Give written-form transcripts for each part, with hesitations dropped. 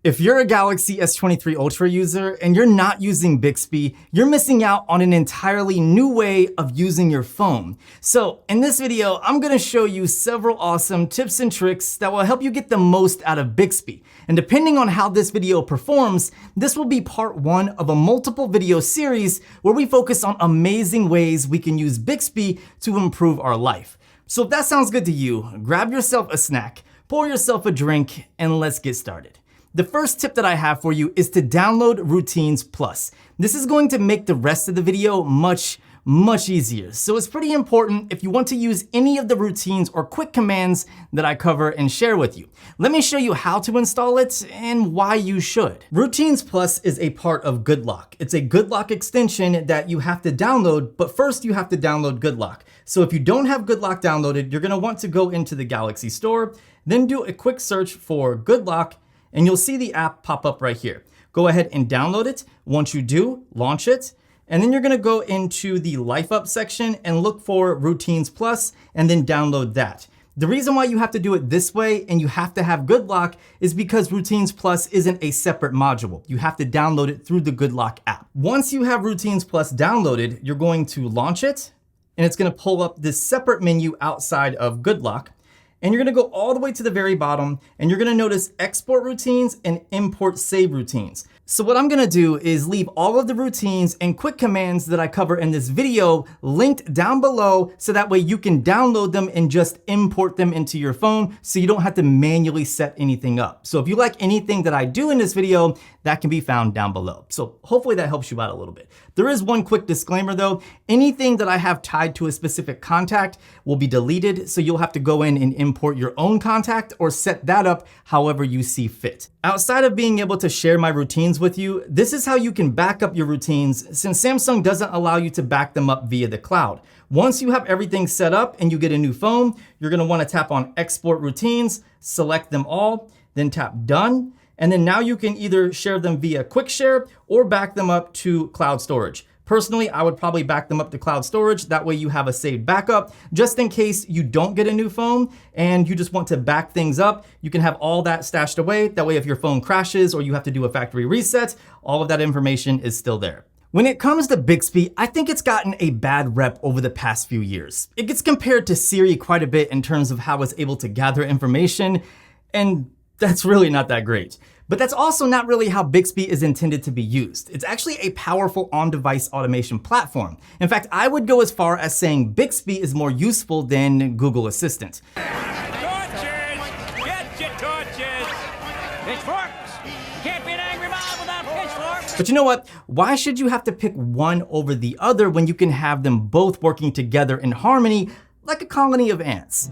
If you're a Galaxy S23 Ultra user and you're not using Bixby, you're missing out on an entirely new way of using your phone. So in this video, I'm gonna show you several awesome tips and tricks that will help you get the most out of Bixby. And depending on how this video performs, this will be part one of a multiple video series where we focus on amazing ways we can use Bixby to improve our life. So if that sounds good to you, grab yourself a snack, pour yourself a drink, and let's get started. The first tip that I have for you is to download Routines Plus. This is going to make the rest of the video much easier. So it's pretty important if you want to use any of the routines or quick commands that I cover and share with you. Let me show you how to install it and why you should. Routines Plus is a part of GoodLock. It's a GoodLock extension that you have to download, but first you have to download GoodLock. So if you don't have GoodLock downloaded, you're gonna want to go into the Galaxy Store, then do a quick search for GoodLock, and you'll see the app pop up right here. Go ahead and download it. Once you do, launch it. And then you're gonna go into the Life Up section and look for Routines Plus and then download that. The reason why you have to do it this way and you have to have GoodLock is because Routines Plus isn't a separate module. You have to download it through the GoodLock app. Once you have Routines Plus downloaded, you're going to launch it and it's gonna pull up this separate menu outside of GoodLock. And you're gonna go all the way to the very bottom and you're gonna notice export routines and import save routines. So what I'm gonna do is leave all of the routines and quick commands that I cover in this video linked down below so that way you can download them and just import them into your phone so you don't have to manually set anything up. So if you like anything that I do in this video, that can be found down below. So hopefully that helps you out a little bit. There is one quick disclaimer though. Anything that I have tied to a specific contact will be deleted, so you'll have to go in and import your own contact or set that up however you see fit. Outside of being able to share my routines with you, this is how you can back up your routines since Samsung doesn't allow you to back them up via the cloud. Once you have everything set up and you get a new phone, you're gonna wanna tap on Export Routines, select them all, then tap Done. And then now you can either share them via quick share or back them up to cloud storage. Personally, I would probably back them up to cloud storage. That way you have a saved backup just in case you don't get a new phone and you just want to back things up. You can have all that stashed away. That way if your phone crashes or you have to do a factory reset, all of that information is still there. When it comes to Bixby, I think it's gotten a bad rep over the past few years. It gets compared to Siri quite a bit in terms of how it's able to gather information, and that's really not that great. But that's also not really how Bixby is intended to be used. It's actually a powerful on-device automation platform. In fact, I would go as far as saying Bixby is more useful than Google Assistant. Torches! Get your torches! Pitchforks! Can't be an angry mob without pitchforks! But you know what? Why should you have to pick one over the other when you can have them both working together in harmony like a colony of ants?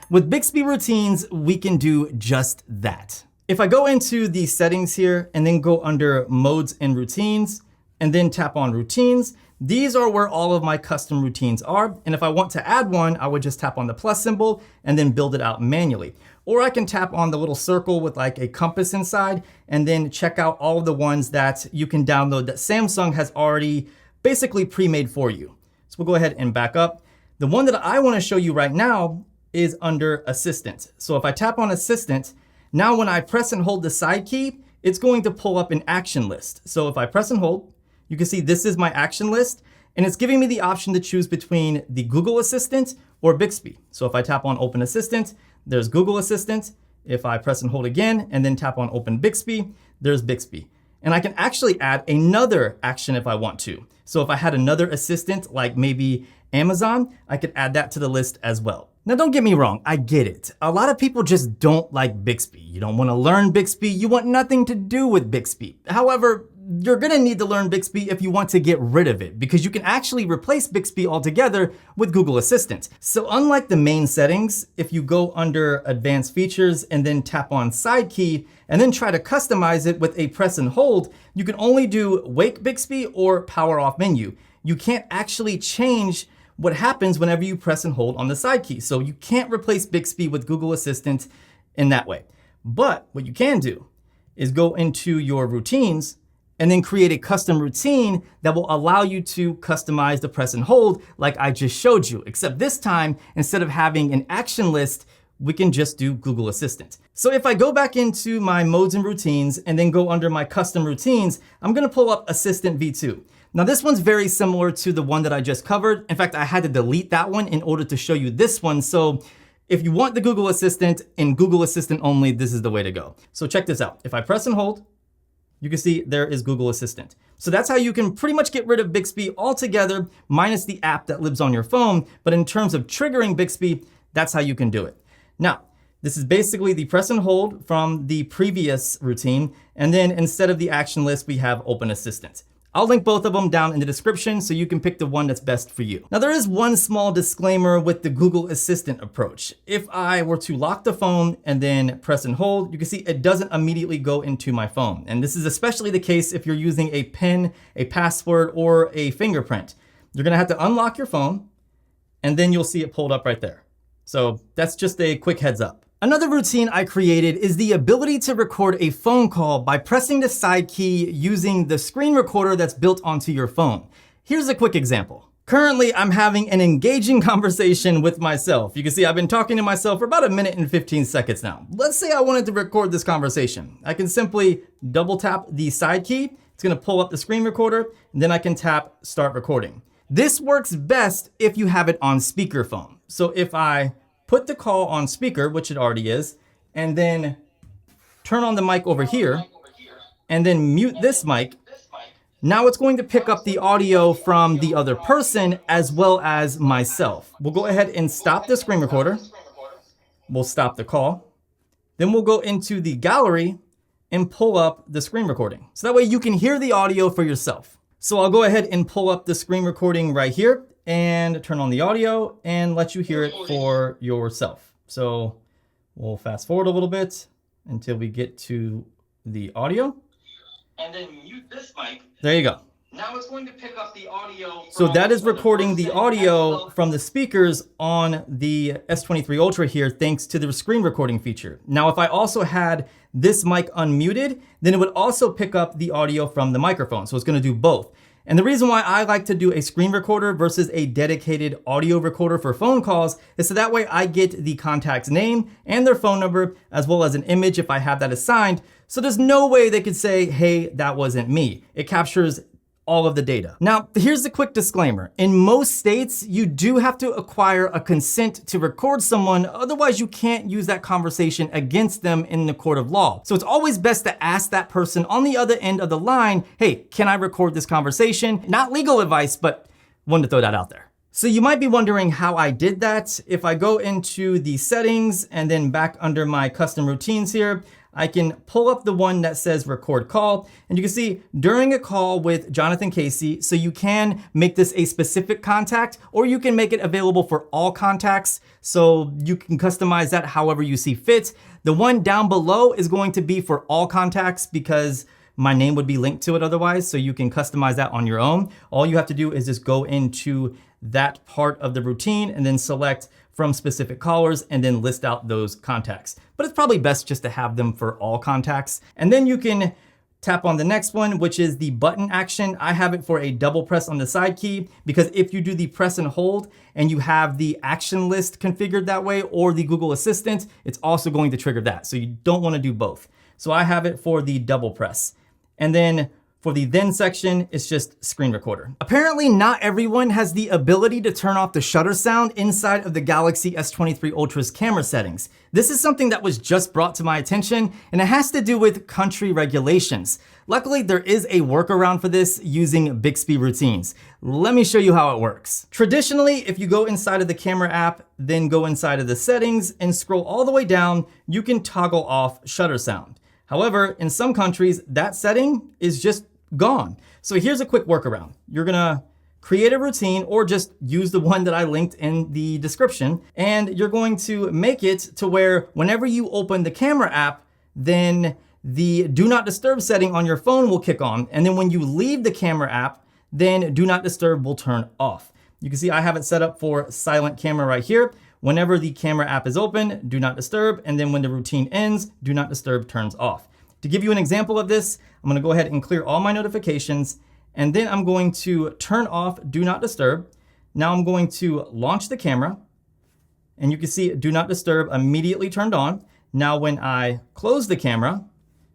With Bixby Routines, we can do just that. If I go into the settings here and then go under Modes and Routines, and then tap on Routines, these are where all of my custom routines are. And if I want to add one, I would just tap on the plus symbol and then build it out manually. Or I can tap on the little circle with like a compass inside and then check out all of the ones that you can download that Samsung has already basically pre-made for you. So we'll go ahead and back up. The one that I want to show you right now is under Assistant. So if I tap on Assistant, now when I press and hold the side key, it's going to pull up an action list. So if I press and hold, you can see this is my action list, and it's giving me the option to choose between the Google Assistant or Bixby. So if I tap on Open Assistant, there's Google Assistant. If I press and hold again, and then tap on Open Bixby, there's Bixby. And I can actually add another action if I want to. So if I had another assistant, like maybe Amazon, I could add that to the list as well. Now don't get me wrong, I get it. A lot of people just don't like Bixby. You don't want to learn Bixby, you want nothing to do with Bixby. However, you're gonna need to learn Bixby if you want to get rid of it, because you can actually replace Bixby altogether with Google Assistant. So unlike the main settings, if you go under Advanced Features and then tap on Side Key and then try to customize it with a press and hold, you can only do Wake Bixby or Power Off Menu. You can't actually change what happens whenever you press and hold on the side key. So you can't replace Bixby with Google Assistant in that way. But what you can do is go into your routines and then create a custom routine that will allow you to customize the press and hold like I just showed you. Except this time, instead of having an action list we can just do Google Assistant. So if I go back into my modes and routines and then go under my custom routines, I'm gonna pull up Assistant V2. Now this one's very similar to the one that I just covered. In fact, I had to delete that one in order to show you this one. So if you want the Google Assistant and Google Assistant only, this is the way to go. So check this out. If I press and hold, you can see there is Google Assistant. So that's how you can pretty much get rid of Bixby altogether, minus the app that lives on your phone. But in terms of triggering Bixby, that's how you can do it. Now, this is basically the press and hold from the previous routine. And then instead of the action list, we have Open Assistant. I'll link both of them down in the description so you can pick the one that's best for you. Now there is one small disclaimer with the Google Assistant approach. If I were to lock the phone and then press and hold, you can see it doesn't immediately go into my phone. And this is especially the case if you're using a PIN, a password, or a fingerprint. You're gonna have to unlock your phone and then you'll see it pulled up right there. So that's just a quick heads up. Another routine I created is the ability to record a phone call by pressing the side key using the screen recorder that's built onto your phone. Here's a quick example. Currently, I'm having an engaging conversation with myself. You can see I've been talking to myself for about 1 minute and 15 seconds now. Let's say I wanted to record this conversation. I can simply double tap the side key. It's gonna pull up the screen recorder, and then I can tap start recording. This works best if you have it on speakerphone. So if I put the call on speaker, which it already is, and then turn on the mic over here, and then mute this mic, now it's going to pick up the audio from the other person as well as myself. We'll go ahead and stop the screen recorder. We'll stop the call. Then we'll go into the gallery and pull up the screen recording. So that way you can hear the audio for yourself. So I'll go ahead and pull up the screen recording right here and turn on the audio and let you hear it for yourself. So we'll fast forward a little bit until we get to the audio. And then mute this mic. There you go. Now it's going to pick up the audio. So that is recording the audio from the speakers on the S23 Ultra here, thanks to the screen recording feature. Now, if I also had this mic unmuted, then it would also pick up the audio from the microphone. So it's going to do both. And the reason why I like to do a screen recorder versus a dedicated audio recorder for phone calls is so that way I get the contact's name and their phone number, as well as an image if I have that assigned. So there's no way they could say, hey, that wasn't me. It captures all of the data. Now, here's a quick disclaimer. In most states, you do have to acquire a consent to record someone, otherwise you can't use that conversation against them in the court of law. So it's always best to ask that person on the other end of the line, hey, can I record this conversation? Not legal advice, but wanted to throw that out there. So you might be wondering how I did that. If I go into the settings and then back under my custom routines here, I can pull up the one that says record call, and you can see during a call with Jonathan Casey, so you can make this a specific contact or you can make it available for all contacts. So you can customize that however you see fit. The one down below is going to be for all contacts because my name would be linked to it otherwise, so you can customize that on your own. All you have to do is just go into that part of the routine and then select from specific callers and then list out those contacts. But it's probably best just to have them for all contacts. And then you can tap on the next one, which is the button action. I have it for a double press on the side key because if you do the press and hold and you have the action list configured that way or the Google Assistant, it's also going to trigger that. So you don't want to do both. So I have it for the double press. And then for the then section, it's just screen recorder. Apparently not everyone has the ability to turn off the shutter sound inside of the Galaxy S23 Ultra's camera settings. This is something that was just brought to my attention, and it has to do with country regulations. Luckily, there is a workaround for this using Bixby Routines. Let me show you how it works. Traditionally, if you go inside of the camera app, then go inside of the settings and scroll all the way down, you can toggle off shutter sound. However, in some countries, that setting is just gone. So here's a quick workaround. You're gonna create a routine or just use the one that I linked in the description, and you're going to make it to where whenever you open the camera app, then the do not disturb setting on your phone will kick on, and then when you leave the camera app, then do not disturb will turn off. You can see I have it set up for silent camera right here. Whenever the camera app is open, do not disturb, and then when the routine ends, do not disturb turns off. To give you an example of this, I'm gonna go ahead and clear all my notifications, and then I'm going to turn off do not disturb. Now I'm going to launch the camera, and you can see do not disturb immediately turned on. Now when I close the camera,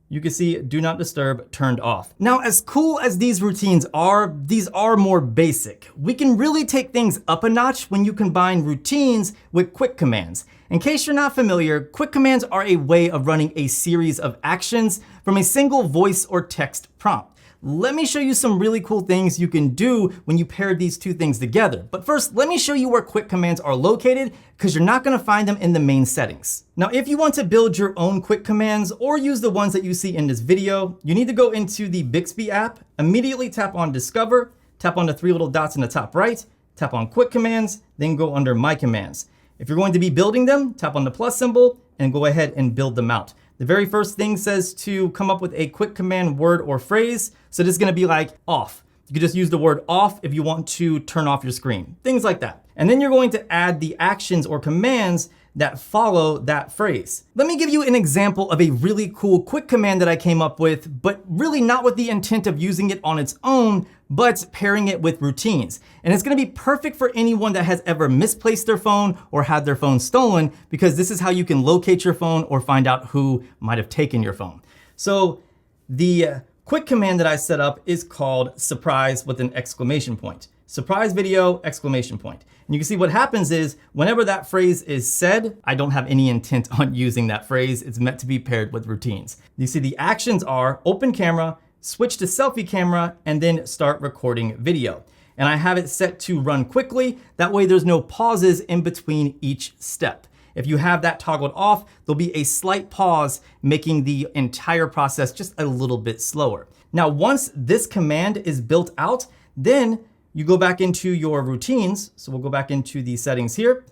you can see do not disturb turned off. Now, as cool as these routines are, these are more basic. We can really take things up a notch when you combine routines with quick commands. In case you're not familiar, quick commands are a way of running a series of actions from a single voice or text prompt. Let me show you some really cool things you can do when you pair these two things together. But first, let me show you where quick commands are located, because you're not gonna find them in the main settings. Now, if you want to build your own quick commands or use the ones that you see in this video, you need to go into the Bixby app, immediately tap on Discover, tap on the three little dots in the top right, tap on Quick Commands, then go under My Commands. If you're going to be building them, tap on the plus symbol and go ahead and build them out. The very first thing says to come up with a quick command word or phrase. So this is gonna be like off. You could just use the word off if you want to turn off your screen, things like that. And then you're going to add the actions or commands that follow that phrase. Let me give you an example of a really cool quick command that I came up with, but really not with the intent of using it on its own, but pairing it with routines. And it's gonna be perfect for anyone that has ever misplaced their phone or had their phone stolen, because this is how you can locate your phone or find out who might have taken your phone. So the quick command that I set up is called surprise with an exclamation point. Surprise video, exclamation point. And you can see what happens is whenever that phrase is said, I don't have any intent on using that phrase. It's meant to be paired with routines. You see the actions are open camera, switch to selfie camera, and then start recording video. And I have it set to run quickly. That way there's no pauses in between each step. If you have that toggled off, there'll be a slight pause, making the entire process just a little bit slower. Now, once this command is built out, then you go back into your routines. So we'll go back into the settings here,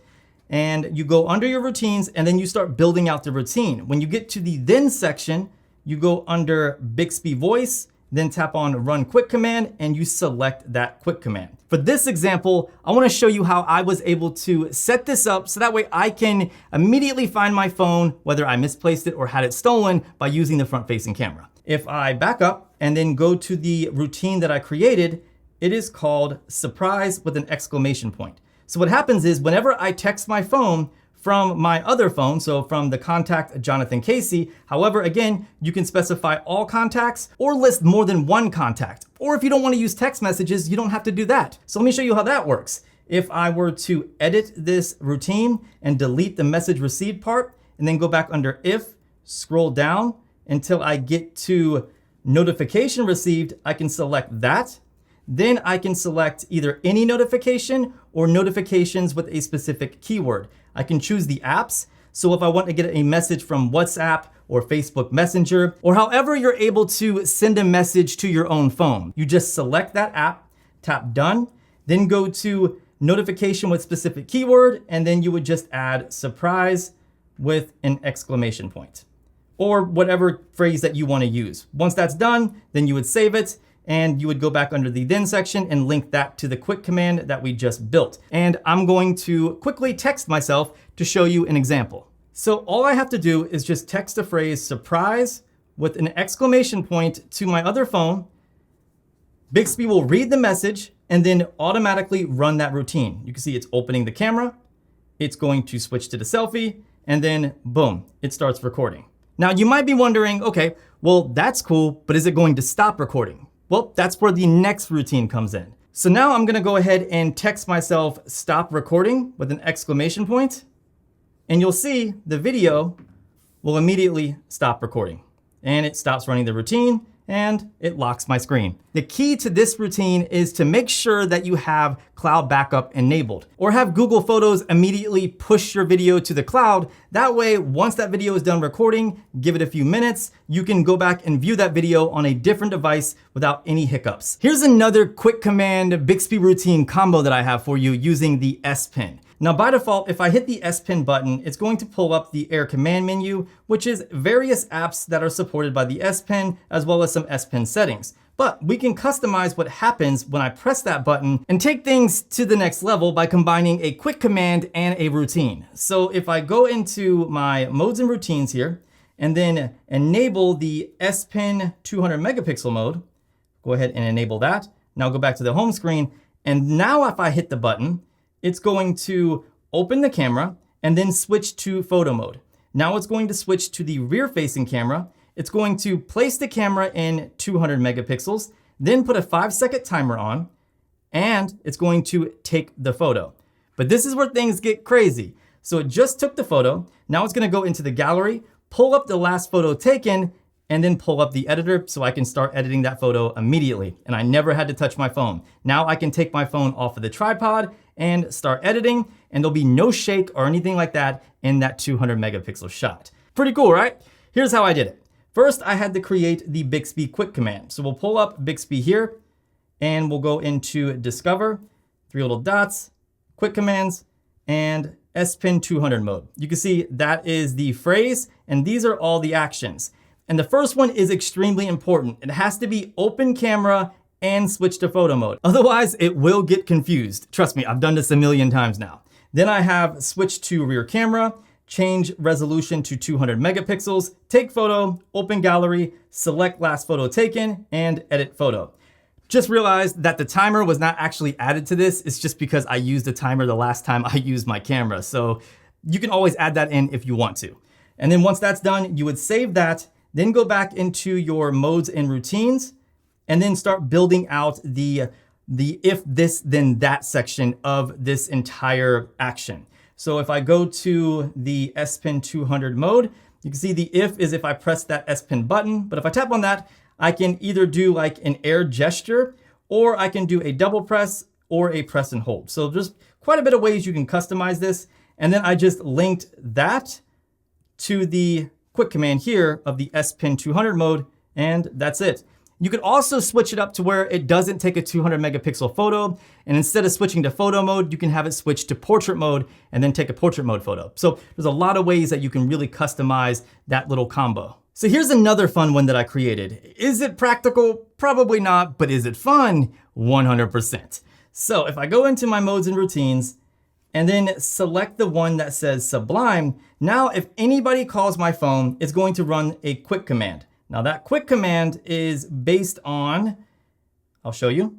and you go under your routines, and then you start building out the routine. When you get to the then section, you go under Bixby voice, then tap on run quick command, and you select that quick command. For this example, I wanna show you how I was able to set this up so that way I can immediately find my phone, whether I misplaced it or had it stolen, by using the front facing camera. If I back up and then go to the routine that I created, it is called surprise with an exclamation point. So what happens is whenever I text my phone from my other phone, so from the contact Jonathan Casey, however, again, you can specify all contacts or list more than one contact. Or if you don't want to use text messages, you don't have to do that. So let me show you how that works. If I were to edit this routine and delete the message received part, and then go back under if, scroll down until I get to notification received, I can select that. Then I can select either any notification or notifications with a specific keyword. I can choose the apps. So if I want to get a message from WhatsApp or Facebook Messenger, or however you're able to send a message to your own phone, you just select that app, tap done, then go to notification with specific keyword, and then you would just add surprise with an exclamation point, or whatever phrase that you want to use. Once that's done, then you would save it, and you would go back under the then section and link that to the quick command that we just built. And I'm going to quickly text myself to show you an example. So all I have to do is just text the phrase surprise with an exclamation point to my other phone. Bixby will read the message and then automatically run that routine. You can see it's opening the camera, it's going to switch to the selfie, and then boom, it starts recording. Now you might be wondering, okay, well that's cool, but is it going to stop recording? Well, that's where the next routine comes in. So now I'm gonna go ahead and text myself stop recording with an exclamation point, and you'll see the video will immediately stop recording. And it stops running the routine, and it locks my screen. The key to this routine is to make sure that you have cloud backup enabled, or have Google Photos immediately push your video to the cloud. That way, once that video is done recording, give it a few minutes, you can go back and view that video on a different device without any hiccups. Here's another quick command Bixby routine combo that I have for you using the S Pen. Now by default, if I hit the S Pen button, it's going to pull up the Air Command menu, which is various apps that are supported by the S Pen, as well as some S Pen settings. But we can customize what happens when I press that button and take things to the next level by combining a quick command and a routine. So if I go into my modes and routines here, and then enable the S Pen 200 megapixel mode, go ahead and enable that. Now go back to the home screen, and now if I hit the button, it's going to open the camera, and then switch to photo mode. Now it's going to switch to the rear facing camera. It's going to place the camera in 200 megapixels, then put a 5-second timer on, and it's going to take the photo. But this is where things get crazy. So it just took the photo. Now it's going to go into the gallery, pull up the last photo taken, and then pull up the editor so I can start editing that photo immediately. And I never had to touch my phone. Now I can take my phone off of the tripod and start editing, and there'll be no shake or anything like that in that 200 megapixel shot. Pretty cool, right? Here's how I did it. First, I had to create the Bixby quick command. So we'll pull up Bixby here, and we'll go into Discover, 3 little dots, Quick Commands, and S Pen 200 mode. You can see that is the phrase, and these are all the actions. And the first one is extremely important. It has to be open camera and switch to photo mode. Otherwise, it will get confused. Trust me, I've done this a million times now. Then I have switch to rear camera, change resolution to 200 megapixels, take photo, open gallery, select last photo taken, and edit photo. Just realized that the timer was not actually added to this. It's just because I used the timer the last time I used my camera. So you can always add that in if you want to. And then once that's done, you would save that, then go back into your modes and routines, and then start building out the if this then that section of this entire action. So if I go to the S Pen 200 mode, you can see the if is if I press that S Pen button, but if I tap on that, I can either do like an air gesture, or I can do a double press or a press and hold. So there's quite a bit of ways you can customize this. And then I just linked that to the quick command here of the S Pen 200 mode, and that's it. You could also switch it up to where it doesn't take a 200 megapixel photo, and instead of switching to photo mode, you can have it switch to portrait mode and then take a portrait mode photo. So there's a lot of ways that you can really customize that little combo. So here's another fun one that I created. Is it practical? Probably not, but is it fun? 100%. So if I go into my modes and routines and then select the one that says Sublime, now if anybody calls my phone, it's going to run a quick command. Now that quick command is based on, I'll show you,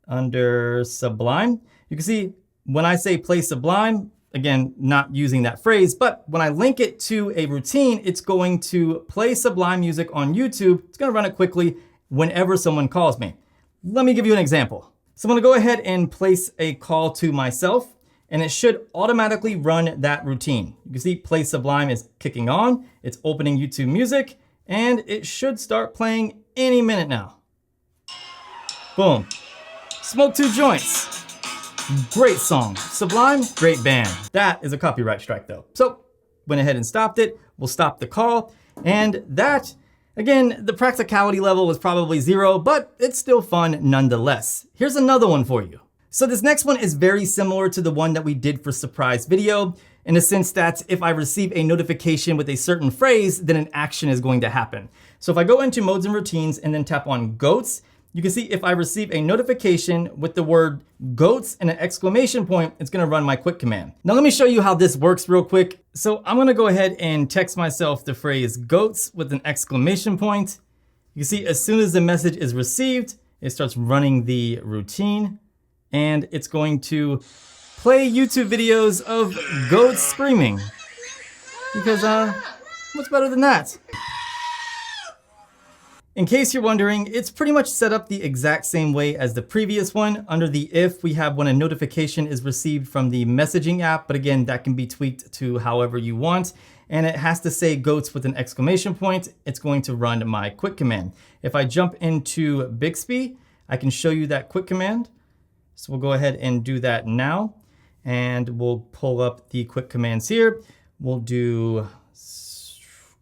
under Sublime. You can see when I say play Sublime, again, not using that phrase, but when I link it to a routine, it's going to play Sublime music on YouTube. It's gonna run it quickly whenever someone calls me. Let me give you an example. So I'm gonna go ahead and place a call to myself, and it should automatically run that routine. You can see play Sublime is kicking on, it's opening YouTube music, and it should start playing any minute now. Boom. Smoke 2 joints. Great song. Sublime, great band. That is a copyright strike though. So went ahead and stopped it. We'll stop the call. And that, again, the practicality level was probably 0, but it's still fun nonetheless. Here's another one for you. So this next one is very similar to the one that we did for surprise video, in the sense that if I receive a notification with a certain phrase, then an action is going to happen. So if I go into modes and routines and then tap on goats, you can see if I receive a notification with the word goats and an exclamation point, it's gonna run my quick command. Now let me show you how this works real quick. So I'm gonna go ahead and text myself the phrase goats with an exclamation point. You can see as soon as the message is received, it starts running the routine, and it's going to play YouTube videos of goats screaming. Because what's better than that? In case you're wondering, it's pretty much set up the exact same way as the previous one. Under the if, we have when a notification is received from the messaging app, but again, that can be tweaked to however you want. And it has to say goats with an exclamation point. It's going to run my quick command. If I jump into Bixby, I can show you that quick command. So we'll go ahead and do that now. And we'll pull up the quick commands here. We'll do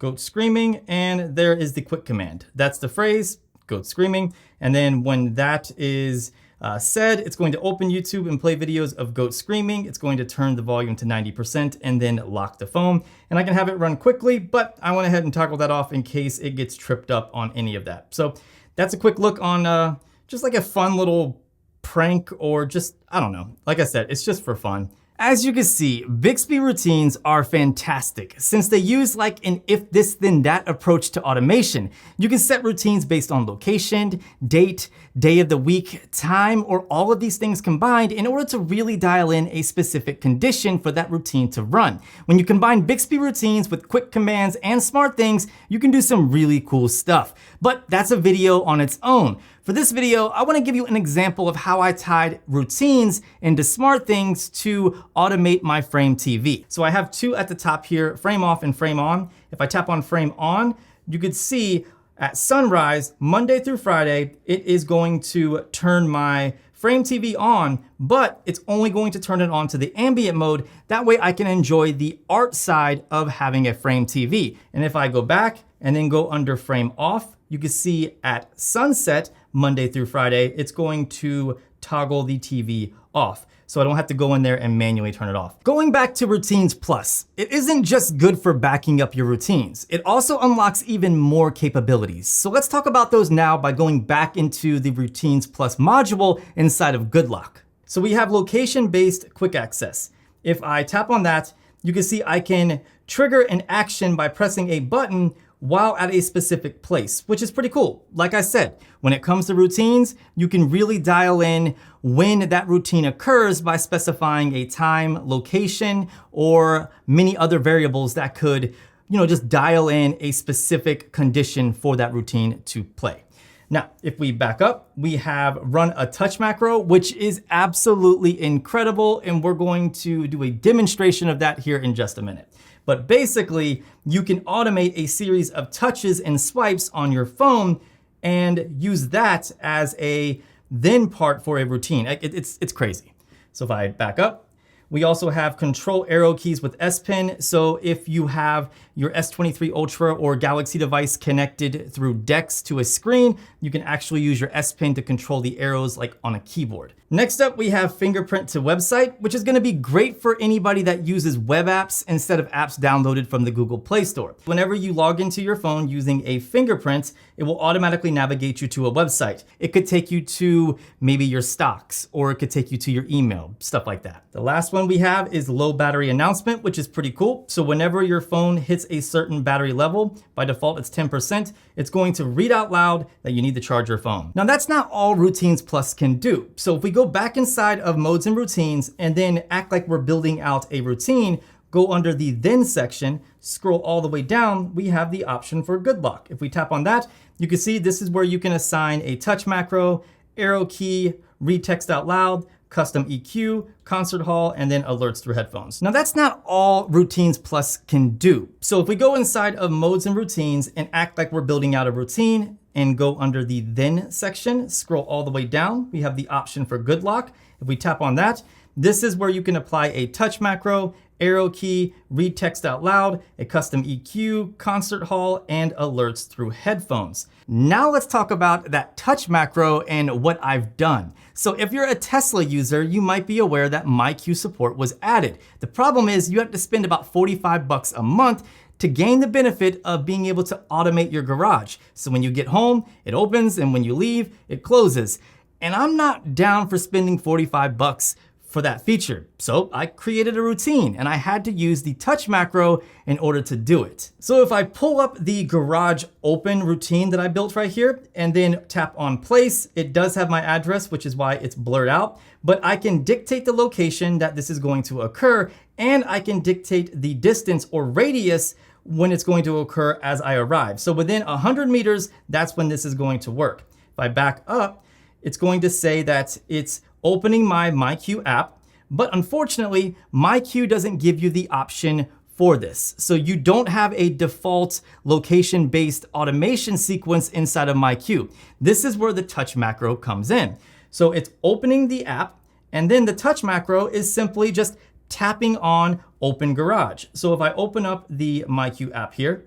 goat screaming, and there is the quick command. That's the phrase, goat screaming. And then when that is said, it's going to open YouTube and play videos of goat screaming. It's going to turn the volume to 90% and then lock the phone. And I can have it run quickly, but I went ahead and toggled that off in case it gets tripped up on any of that. So that's a quick look on just like a fun little prank, or just, I don't know. Like I said, it's just for fun. As you can see, Bixby Routines are fantastic since they use like an if this then that approach to automation. You can set routines based on location, date, day of the week, time, or all of these things combined in order to really dial in a specific condition for that routine to run. When you combine Bixby Routines with quick commands and SmartThings, you can do some really cool stuff. But that's a video on its own. For this video, I want to give you an example of how I tied routines into SmartThings to automate my Frame TV. So I have two at the top here, frame off and frame on. If I tap on frame on, you could see at sunrise, Monday through Friday, it is going to turn my Frame TV on, but it's only going to turn it on to the ambient mode. That way I can enjoy the art side of having a Frame TV. And if I go back and then go under frame off, you can see at sunset, Monday through Friday, it's going to toggle the TV off. So I don't have to go in there and manually turn it off. Going back to Routines Plus, it isn't just good for backing up your routines. It also unlocks even more capabilities. So let's talk about those now by going back into the Routines Plus module inside of GoodLock. So we have location-based quick access. If I tap on that, you can see I can trigger an action by pressing a button while at a specific place, which is pretty cool. Like I said, when it comes to routines, you can really dial in when that routine occurs by specifying a time, location, or many other variables that could, just dial in a specific condition for that routine to play. Now, if we back up, we have run a touch macro, which is absolutely incredible, and we're going to do a demonstration of that here in just a minute. But basically, you can automate a series of touches and swipes on your phone and use that as a then part for a routine. It's crazy. So if I back up, we also have control arrow keys with S Pen. So if you have your S23 Ultra or Galaxy device connected through DeX to a screen, you can actually use your S Pen to control the arrows like on a keyboard. Next up, we have fingerprint to website, which is gonna be great for anybody that uses web apps instead of apps downloaded from the Google Play Store. Whenever you log into your phone using a fingerprint, it will automatically navigate you to a website. It could take you to maybe your stocks, or it could take you to your email, stuff like that. The last one we have is low battery announcement, which is pretty cool. So whenever your phone hits a certain battery level, by default it's 10%, it's going to read out loud that you need to charge your phone. Now that's not all Routines Plus can do. So if we go back inside of modes and routines and then act like we're building out a routine, go under the then section, scroll all the way down, we have the option for GoodLock. If we tap on that, you can see this is where you can assign a touch macro, arrow key, read text out loud, custom EQ, concert hall, and then alerts through headphones. Now that's not all Routines Plus can do. So if we go inside of modes and routines and act like we're building out a routine and go under the then section, scroll all the way down, we have the option for GoodLock. If we tap on that, this is where you can apply a touch macro, arrow key, read text out loud, a custom EQ, concert hall, and alerts through headphones. Now let's talk about that touch macro and what I've done. So if you're a Tesla user, you might be aware that MyQ support was added. The problem is you have to spend about $45 a month to gain the benefit of being able to automate your garage. So when you get home, it opens, and when you leave, it closes. And I'm not down for spending $45 for that feature. So I created a routine and I had to use the touch macro in order to do it. So if I pull up the garage open routine that I built right here and then tap on place, it does have my address, which is why it's blurred out, but I can dictate the location that this is going to occur, and I can dictate the distance or radius when it's going to occur as I arrive. So within 100 meters, that's when this is going to work. If I back up, it's going to say that it's opening my MyQ app, but unfortunately, MyQ doesn't give you the option for this. So you don't have a default location-based automation sequence inside of MyQ. This is where the touch macro comes in. So it's opening the app, and then the touch macro is simply just tapping on Open Garage. So if I open up the MyQ app here,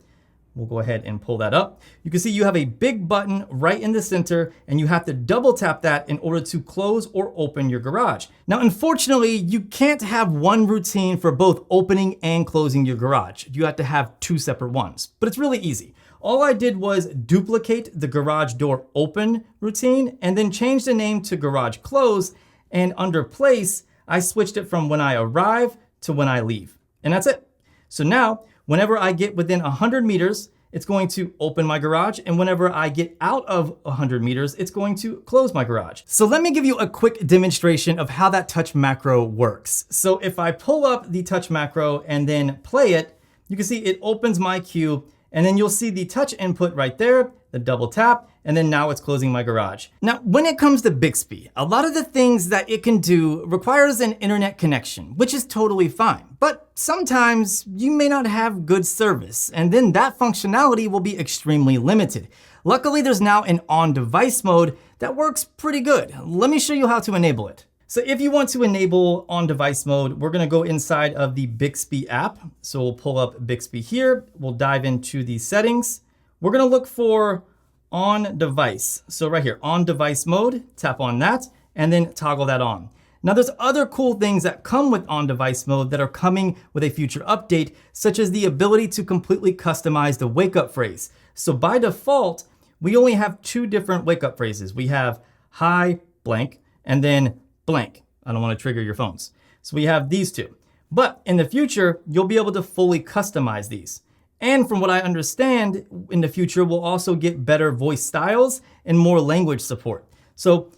we'll go ahead and pull that up. You can see you have a big button right in the center, and you have to double tap that in order to close or open your garage. Now, unfortunately, you can't have one routine for both opening and closing your garage. You have to have two separate ones, but it's really easy. All I did was duplicate the garage door open routine and then change the name to garage close, and under place, I switched it from when I arrive to when I leave. And that's it. So now, whenever I get within 100 meters, it's going to open my garage, and whenever I get out of 100 meters, it's going to close my garage. So let me give you a quick demonstration of how that touch macro works. So if I pull up the touch macro and then play it, you can see it opens my queue, and then you'll see the touch input right there, the double tap, and then now it's closing my garage. Now, when it comes to Bixby, a lot of the things that it can do requires an internet connection, which is totally fine. But sometimes you may not have good service, and then that functionality will be extremely limited. Luckily, there's now an on-device mode that works pretty good. Let me show you how to enable it. So if you want to enable on-device mode, we're gonna go inside of the Bixby app. So we'll pull up Bixby here. We'll dive into the settings. We're gonna look for on-device. So right here, on-device mode, tap on that, and then toggle that on. Now there's other cool things that come with on-device mode that are coming with a future update, such as the ability to completely customize the wake-up phrase. So by default, we only have two different wake-up phrases. We have hi, blank, and then blank. I don't want to trigger your phones. So we have these two. But in the future, you'll be able to fully customize these. And from what I understand, in the future, we'll also get better voice styles and more language support. So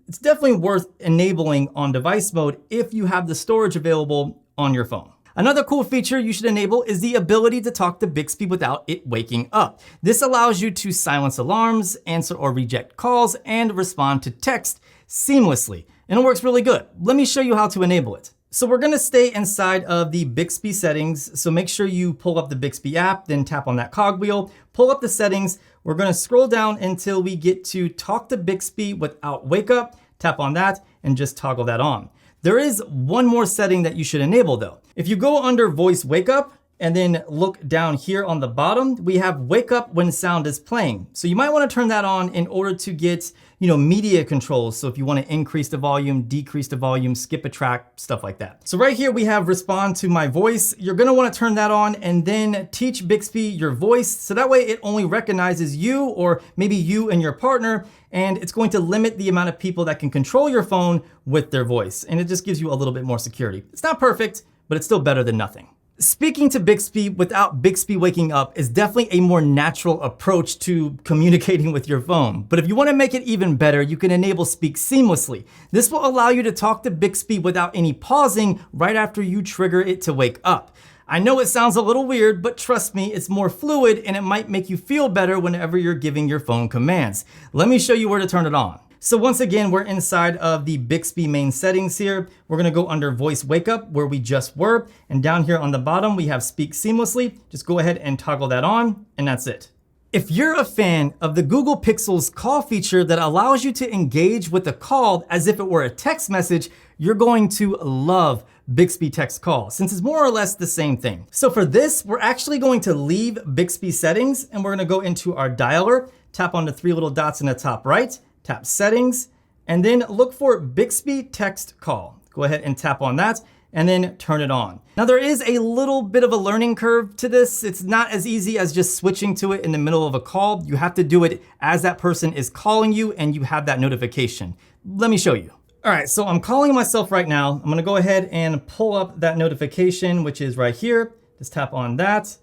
it's definitely worth enabling on-device mode if you have the storage available on your phone. Another cool feature you should enable is the ability to talk to Bixby without it waking up. This allows you to silence alarms, answer or reject calls, and respond to text seamlessly. And it works really good. Let me show you how to enable it. So we're gonna stay inside of the Bixby settings. So make sure you pull up the Bixby app, then tap on that cogwheel, pull up the settings. We're gonna scroll down until we get to talk to Bixby without wake up, tap on that, and just toggle that on. There is one more setting that you should enable though. If you go under voice wake up, and then look down here on the bottom, we have wake up when sound is playing. So you might wanna turn that on in order to get, media controls. So if you wanna increase the volume, decrease the volume, skip a track, stuff like that. So right here we have respond to my voice. You're gonna wanna turn that on and then teach Bixby your voice. So that way it only recognizes you or maybe you and your partner, and it's going to limit the amount of people that can control your phone with their voice. And it just gives you a little bit more security. It's not perfect, but it's still better than nothing. Speaking to Bixby without Bixby waking up is definitely a more natural approach to communicating with your phone. But if you want to make it even better, you can enable Speak Seamlessly. This will allow you to talk to Bixby without any pausing right after you trigger it to wake up. I know it sounds a little weird, but trust me, it's more fluid and it might make you feel better whenever you're giving your phone commands. Let me show you where to turn it on. So once again, we're inside of the Bixby main settings here. We're gonna go under voice wake up where we just were. And down here on the bottom, we have Speak Seamlessly. Just go ahead and toggle that on, and that's it. If you're a fan of the Google Pixel's call feature that allows you to engage with the call as if it were a text message, you're going to love Bixby Text Call, since it's more or less the same thing. So for this, we're actually going to leave Bixby settings and we're gonna go into our dialer, tap on the three little dots in the top right, tap settings, and then look for Bixby Text Call. Go ahead and tap on that and then turn it on. Now there is a little bit of a learning curve to this. It's not as easy as just switching to it in the middle of a call. You have to do it as that person is calling you and you have that notification. Let me show you. All right, so I'm calling myself right now. I'm gonna go ahead and pull up that notification, which is right here. Just tap on that.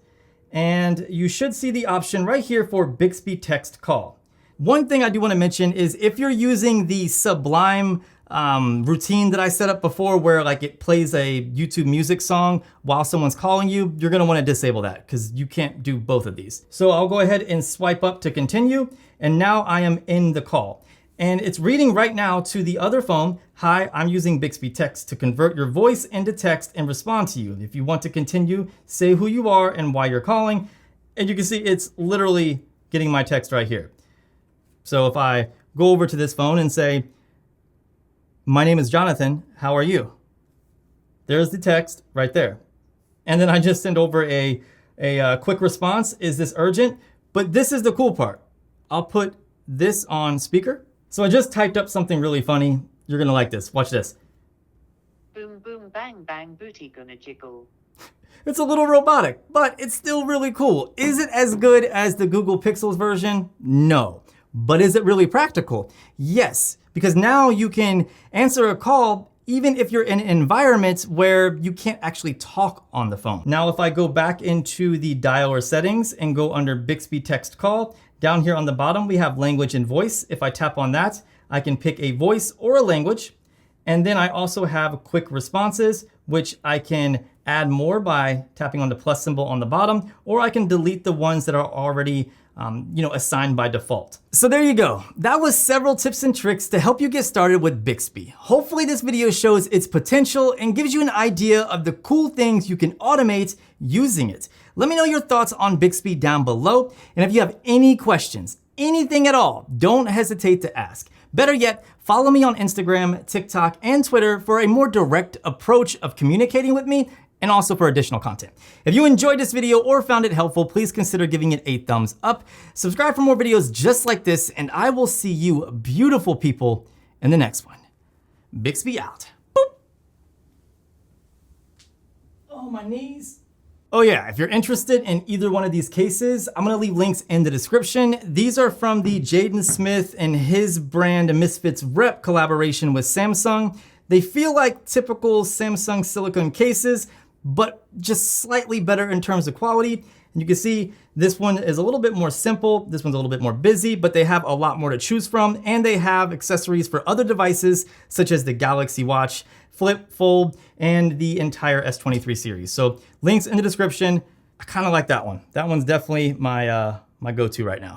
And you should see the option right here for Bixby Text Call. One thing I do want to mention is if you're using the Sublime routine that I set up before where like it plays a YouTube music song while someone's calling you, you're going to want to disable that because you can't do both of these. So I'll go ahead and swipe up to continue. And now I am in the call. And it's reading right now to the other phone, hi, I'm using Bixby Text to convert your voice into text and respond to you. If you want to continue, say who you are and why you're calling. And you can see it's literally getting my text right here. So if I go over to this phone and say, my name is Jonathan, how are you? There's the text right there. And then I just send over a quick response, is this urgent? But this is the cool part. I'll put this on speaker. So I just typed up something really funny. You're gonna like this, watch this. Boom, boom, bang, bang, booty gonna jiggle. It's a little robotic, but it's still really cool. Is it as good as the Google Pixels version? No. But is it really practical? Yes, because now you can answer a call even if you're in an environment where you can't actually talk on the phone. Now, if I go back into the dialer settings and go under Bixby Text Call, down here on the bottom, we have language and voice. If I tap on that, I can pick a voice or a language. And then I also have quick responses, which I can add more by tapping on the plus symbol on the bottom, or I can delete the ones that are already assigned by default. So there you go. That was several tips and tricks to help you get started with Bixby. Hopefully this video shows its potential and gives you an idea of the cool things you can automate using it. Let me know your thoughts on Bixby down below. And if you have any questions, anything at all, don't hesitate to ask. Better yet, follow me on Instagram, TikTok, and Twitter for a more direct approach of communicating with me, and also for additional content. If you enjoyed this video or found it helpful, please consider giving it a thumbs up. Subscribe for more videos just like this, and I will see you beautiful people in the next one. Bixby out. Boop. Oh, my knees. Oh yeah, if you're interested in either one of these cases, I'm gonna leave links in the description. These are from the Jaden Smith and his brand MSFTSrep collaboration with Samsung. They feel like typical Samsung silicone cases, but just slightly better in terms of quality. And you can see this one is a little bit more simple. This one's a little bit more busy, but they have a lot more to choose from. And they have accessories for other devices, such as the Galaxy Watch, Flip, Fold, and the entire S23 series. So links in the description. I kind of like that one. That one's definitely my go-to right now.